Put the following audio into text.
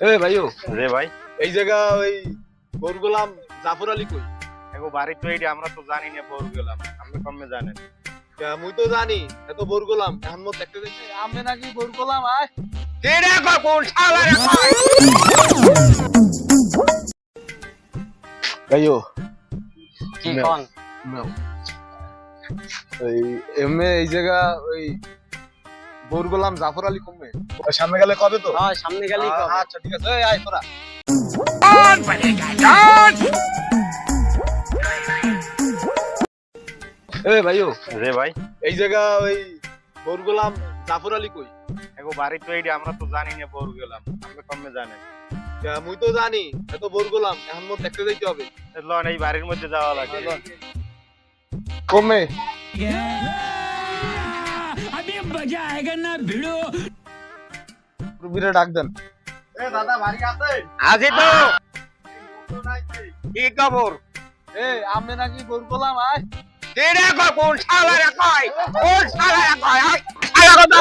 এ ভাইও রে ভাই, এই জায়গা ওই গোলাম জাফর আলী কই? এগো বাড়ি তো এইটা আমরা তো জানি না বর গেলাম, আপনি কমে জানেন। মুই তো জানি এত গোলাম এখন মত দেখতে দেখতে আমি নাকি গোলাম আয় কে রে কোন শালা রে কই? ভাইও কি কোন? ওই এমএ এই জায়গা ওই গোলাম জাফর আলী কমবে সামনে গেলে কবে তো? হ্যাঁ সামনে গেলেই কবে। আচ্ছা ঠিক আছে, এই আয় তোরা। এ ভাইও রে ভাই, এই জায়গা ওই গোলাম জাফর আলী কই? এগো বাড়ি তো এইটা আমরা তো জানি না বর গেলাম, আপনি কমে জানেন। মুই তো জানি এত গোলাম এখন মত দেখতে যাইতে হবে। লন এই বাড়ির মধ্যে যাওয়া লাগে। কমে अभी मजा आएगा ना भिड़ो। রুবিরে ডাক দেন। এ দাদা বাড়ি আছে? আজি তো কি খবর? এ আমি নাকি গোলাম আয় কে রে কোন শালা রে কই? কোন শালা রে কই? আয় শালা কথা